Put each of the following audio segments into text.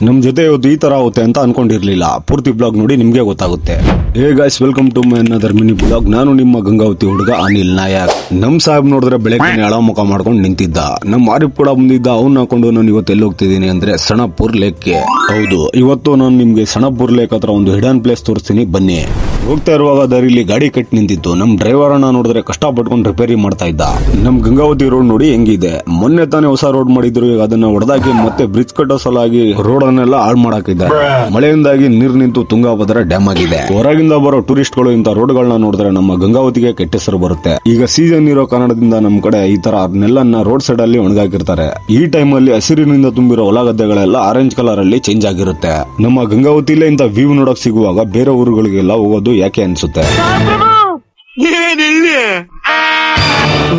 ನಮ್ ಜೊತೆ ಇವತ್ತು ಈ ತರ ಆಗುತ್ತೆ ಅಂತ ಅನ್ಕೊಂಡಿರ್ಲಿಲ್ಲ. ಪೂರ್ತಿ ಬ್ಲಾಗ್ ನೋಡಿ ನಿಮ್ಗೆ ಗೊತ್ತಾಗುತ್ತೆ. Hey guys, welcome to my another mini blog. ನಾನು ನಿಮ್ಮ ಗಂಗಾವತಿ ಹುಡುಗ ಅನಿಲ್ ನಾಯಕ್. ನಮ್ ಸಾಹೇಬ್ ನೋಡಿದ್ರೆ ಬೆಳಗ್ಗೆ ಎಳ ಮುಖ ಮಾಡ್ಕೊಂಡು ನಿಂತಿದ್ದ. ನಮ್ ಆರಿಫ್ ಕೂಡ ಬಂದಿದ್ದ. ಅವ್ನ ಹಾಕೊಂಡು ನಾನು ಇವತ್ತು ಎಲ್ಲಿ ಹೋಗ್ತಿದ್ದೀನಿ ಅಂದ್ರೆ ಸಣಪುರ್ ಲೇಕ್ಗೆ. ಹೌದು, ಇವತ್ತು ನಾನು ನಿಮ್ಗೆ ಸಣಪುರ್ ಲೇಕ್ ಹತ್ರ ಒಂದು ಹಿಡನ್ ಪ್ಲೇಸ್ ತೋರಿಸ್ತೀನಿ, ಬನ್ನಿ. ಹೋಗ್ತಾ ಇರುವಾಗ ದಾರಿಲಿ ಗಾಡಿ ಕಟ್ ನಿಂತಿತ್ತು. ನಮ್ ಡ್ರೈವರ್ ಅನ್ನ ನೋಡಿದ್ರೆ ಕಷ್ಟ ಪಟ್ಕೊಂಡು ರಿಪೇರಿ ಮಾಡ್ತಾ ಇದ್ದ. ನಮ್ ಗಂಗಾವತಿ ರೋಡ್ ನೋಡಿ ಹೆಂಗಿದೆ. ಮೊನ್ನೆ ತಾನೇ ಹೊಸ ರೋಡ್ ಮಾಡಿದ್ರು, ಈಗ ಅದನ್ನ ಹೊಡೆದಾಕಿ ಮತ್ತೆ ಬ್ರಿಡ್ಜ್ ಕಟ್ಟೋ ಸಲಾಗಿ ರೋಡ್ ಅನ್ನೆಲ್ಲ ಹಾಳು ಮಾಡಾಕಿದ್ದಾರೆ. ಮಳೆಯಿಂದಾಗಿ ನೀರು ನಿಂತು ತುಂಗಾಭದ್ರಾ ಡ್ಯಾಮ್ ಆಗಿದೆ. ಹೊರಗಿಂದ ಬರೋ ಟೂರಿಸ್ಟ್ ಗಳು ಇಂತ ರೋಡ್ ಗಳನ್ನ ನೋಡಿದ್ರೆ ನಮ್ಮ ಗಂಗಾವತಿಗೆ ಕೆಟ್ಟ ಹೆಸರು ಬರುತ್ತೆ. ಈಗ ಸೀಸನ್ ಇರೋ ಕಾರಣದಿಂದ ನಮ್ ಕಡೆ ಈ ತರ ನೆಲ್ಲನ್ನ ರೋಡ್ ಸೈಡ್ ಅಲ್ಲಿ ಒಣಗಾಕಿರ್ತಾರೆ. ಈ ಟೈಮ್ ಅಲ್ಲಿ ಹಸಿರಿನಿಂದ ತುಂಬಿರೋ ಹೊಲ ಗದ್ದೆಗಳೆಲ್ಲ ಆರೆಂಜ್ ಕಲರ್ ಅಲ್ಲಿ ಚೇಂಜ್ ಆಗಿರುತ್ತೆ. ನಮ್ಮ ಗಂಗಾವತಿಲೇ ಇಂತ ವ್ಯೂ ನೋಡಕ್ ಸಿಗುವಾಗ ಬೇರೆ ಊರುಗಳಿಗೆಲ್ಲ ಹೋಗೋದು ಯಾಕೆ ಅನ್ಸುತ್ತೆ?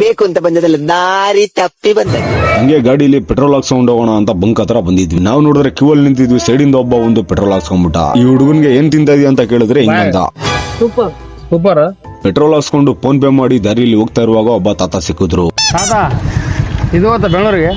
ಬೇಕು ಅಂತ ಬಂದದಲ್ಲ, ದಾರಿ ತಪ್ಪಿ ಬಂದ. ಹಂಗೆ ಗಾಡಿಲಿ ಪೆಟ್ರೋಲ್ ಹಾಕ್ಸ್ಕೊಂಡು ಹೋಗೋಣ ಅಂತ ಬಂಕ್ ಹತ್ರ ಬಂದಿದ್ವಿ. ನಾವು ನೋಡಿದ್ರೆ ಕ್ಯೂ ಅಲ್ಲಿ ನಿಂತಿದ್ವಿ. ಸೈಡಿಂದ ಒಬ್ಬ ಒಂದು ಪೆಟ್ರೋಲ್ ಹಾಕ್ಸ್ಕೊಂಡ್ಬಿಟ್ಟ. ಈ ಹುಡುಗನ್ಗೆ ಏನ್ ತಿಂತ ಇದೀಯ ಅಂತ ಕೇಳಿದ್ರೆ ಹಿಂಗಂತ. ಸೂಪರ್. ಪೆಟ್ರೋಲ್ ಹಾಕ್ಸ್ಕೊಂಡು ಫೋನ್ ಪೇ ಮಾಡಿ ದಾರಿಲಿ ಹೋಗ್ತಾ ಇರುವಾಗ ಒಬ್ಬ ತಾತ ಸಿಕ್ಕಿದ್ರು. ತಾತ ಇದು ಬೆಂಗಳೂರಿಗೆ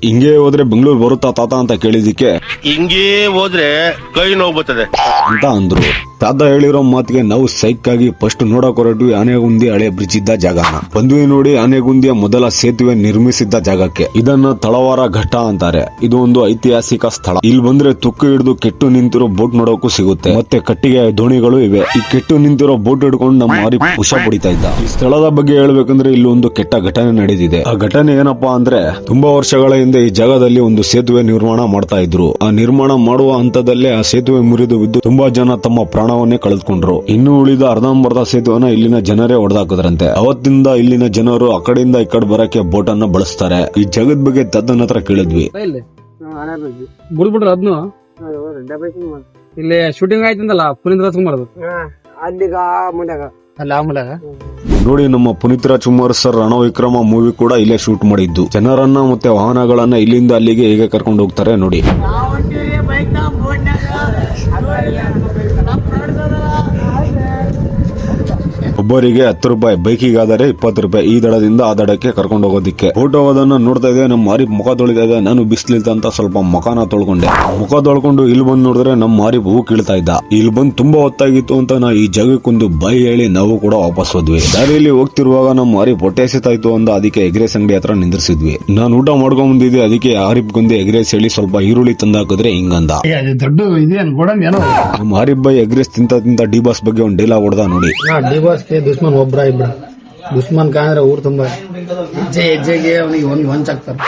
ಹಿಂಗೆ ಹೋದ್ರೆ ಬೆಂಗಳೂರು ಬರುತ್ತಾ ತಾತ ಅಂತ ಕೇಳಿದಿಕ್ಕೆ ಹಿಂಗೇ ಹೋದ್ರೆ ಕೈ ನೋವು ಬರ್ತದೆ ಅಂತ ಅಂದ್ರು. ತಾತ ಹೇಳಿರೋ ಮಾತಿಗೆ ನಾವು ಸೈಕ್ ಆಗಿ ಫಸ್ಟ್ ನೋಡಕ್ ಹೊರಟ್ವಿ ಆನೆಗುಂದಿ ಹಳೆ ಬ್ರಿಡ್ಜ್ ಇದ್ದ ಜಾಗನ. ಬಂದ್ವಿ ನೋಡಿ ಆನೆಗುಂದಿಯ ಮೊದಲ ಸೇತುವೆ ನಿರ್ಮಿಸಿದ್ದ ಜಾಗಕ್ಕೆ. ಇದನ್ನ ತಳವಾರ ಘಟ್ಟ ಅಂತಾರೆ. ಇದು ಒಂದು ಐತಿಹಾಸಿಕ ಸ್ಥಳ. ಇಲ್ಲಿ ಬಂದ್ರೆ ತುಕ್ಕು ಹಿಡಿದು ಕೆಟ್ಟು ನಿಂತಿರೋ ಬೋಟ್ ನೋಡೋಕು ಸಿಗುತ್ತೆ. ಮತ್ತೆ ಕಟ್ಟಿಗೆ ದೋಣಿಗಳು ಇವೆ. ಈ ಕೆಟ್ಟು ನಿಂತಿರೋ ಬೋಟ್ ಹಿಡ್ಕೊಂಡು ನಮ್ಮ ಮಾರಿ ಖುಷ ಪಡಿತಾ ಇದ್ದ. ಈ ಸ್ಥಳದ ಬಗ್ಗೆ ಹೇಳ್ಬೇಕಂದ್ರೆ ಇಲ್ಲಿ ಒಂದು ಕೆಟ್ಟ ಘಟನೆ ನಡೆದಿದೆ. ಆ ಘಟನೆ ಏನಪ್ಪಾ ಅಂದ್ರೆ, ತುಂಬಾ ವರ್ಷಗಳ ಹಿಂದೆ ಈ ಜಾಗದಲ್ಲಿ ಒಂದು ಸೇತುವೆ ನಿರ್ಮಾಣ ಮಾಡ್ತಾ ಇದ್ರು. ಆ ನಿರ್ಮಾಣ ಮಾಡುವ ಹಂತದಲ್ಲೇ ಆ ಸೇತುವೆ ಮುರಿದು ಬಿದ್ದು ತುಂಬಾ ಜನ ತಮ್ಮ ಪ್ರಾಣವನ್ನೇ ಕಳೆದುಕೊಂಡ್ರು. ಇನ್ನು ಉಳಿದ ಅರ್ಧಂಬರ್ಧ ಸೇತುವೆನ ಇಲ್ಲಿನ ಜನರೇ ಹೊಡೆದಾಕಿದ್ರಂತೆ. ಅವತ್ತಿಂದ ಇಲ್ಲಿನ ಜನರು ಆ ಕಡೆಯಿಂದ ಈ ಕಡೆ ಬರಕ್ಕೆ ಬೋಟ್ ಅನ್ನ ಬಳಸ್ತಾರೆ. ಈ ಜಾಗದ ಬಗ್ಗೆ ತದ್ದನ ಹತ್ರ ಕೇಳಿದ್ವಿ. ಬಿಡ್ಬಿಟ್ರ ಅದ್ನು ಇಲ್ಲಿ ಶೂಟಿಂಗ್ ಆಯ್ತಂದಲ್ಲ ಪುನೀತ್ ರಾಜ್ಕುಮಾರ್ ಅಲ್ಲಿಗ ಮುಂದಾಗ ಅಲ್ಲ ಆಮೂಲಾಗ ನೋಡಿ, ನಮ್ಮ ಪುನೀತ್ ರಾಜ್ಕುಮಾರ್ ಸರ್ ರಣವಿಕ್ರಮ ಮೂವಿ ಕೂಡ ಇಲ್ಲೇ ಶೂಟ್ ಮಾಡಿದ್ದು. ಜನರನ್ನ ಮತ್ತೆ ವಾಹನಗಳನ್ನ ಇಲ್ಲಿಂದ ಅಲ್ಲಿಗೆ ಹೇಗೆ ಕರ್ಕೊಂಡು ಹೋಗ್ತಾರೆ ನೋಡಿ. ಒಬ್ಬರಿಗೆ 10 ರೂಪಾಯಿ, ಬೈಕಿಗಾದರೆ 20 ರೂಪಾಯಿ. ಈ ದಡದಿಂದ ಆ ದಡಕ್ಕೆ ಕರ್ಕೊಂಡು ಹೋಗೋದಿಕ್ಕೆ. ಬೋಟ್ ಹೋಗೋದನ್ನ ನೋಡ್ತಾ ಇದೆ. ನಮ್ಮ ಮಾರಿ ಮುಖ ತೊಳಿತಾ ಇದೆ. ನಾನು ಬಿಸ್ಲಿಲ್ತ ಅಂತ ಸ್ವಲ್ಪ ಮುಖನ ತೊಳ್ಕೊಂಡೆ. ಮುಖ ತೊಳ್ಕೊಂಡು ಇಲ್ಲಿ ಬಂದು ನೋಡಿದ್ರೆ ನಮ್ಮ ಮಾರಿ ಹೂ ಕೀಳ್ತಾ ಇದ್ದ. ಇಲ್ಲಿ ಬಂದು ತುಂಬಾ ಹೊತ್ತಾಗಿತ್ತು ಅಂತ ನಾ ಈ ಜಾಗಕ್ಕೊಂದು ಬಾಯಿ ಹೇಳಿ ನಾವು ಕೂಡ ವಾಪಸ್ ಹೋದ್ವಿ. ದಾರಿಯಲ್ಲಿ ಹೋಗ್ತಿರುವಾಗ ನಮ್ಮ ಮಾರಿ ಹೊಟ್ಟೆ ಎಸಿತಾಯ್ತು ಅಂತ ಅದಕ್ಕೆ ಎಗ್ರೇಸ್ ಅಂಗಡಿ ಹತ್ರ ನಿಂದಿರ್ಸಿದ್ವಿ. ನಾನು ಊಟ ಮಾಡ್ಕೊಂಡ್ ಬಂದಿದ್ದೆ. ಅದಕ್ಕೆ ಆರಿಫ್ಗೊಂದು ಎಗ್ರೇಸ್ ಹೇಳಿ ಸ್ವಲ್ಪ ಈರುಳ್ಳಿ ತಂದಾಕಿದ್ರೆ ಹಿಂಗಂದ. ದೊಡ್ಡ ಇದೇನು ಗೋಡನ್ ಏನೋ ನಮ್ಮ ಆರಿಫ್ ಬೈ ಎಗ್ರೇಸ್ ತಿಂತ ಡಿ ಬಾಸ್ ಬಗ್ಗೆ ಒಂದು ಡೈಲಾಗ್ ಹೊಡೆದ ನೋಡಿ. ಡಿವೋರ್ಸ್ ದುಶ್ಮನ್ ಒಬ್ರ ಇಬ್ರ ದುಶ್ಮನ್ ಕಾಂದ್ರೆ ಊರ್ ತುಂಬಾ ಹೆಜ್ಜೆಗೆ ಅವನಿಗೆ ಒಂದ್ ವಂಚ ಆಗ್ತಾರೆ.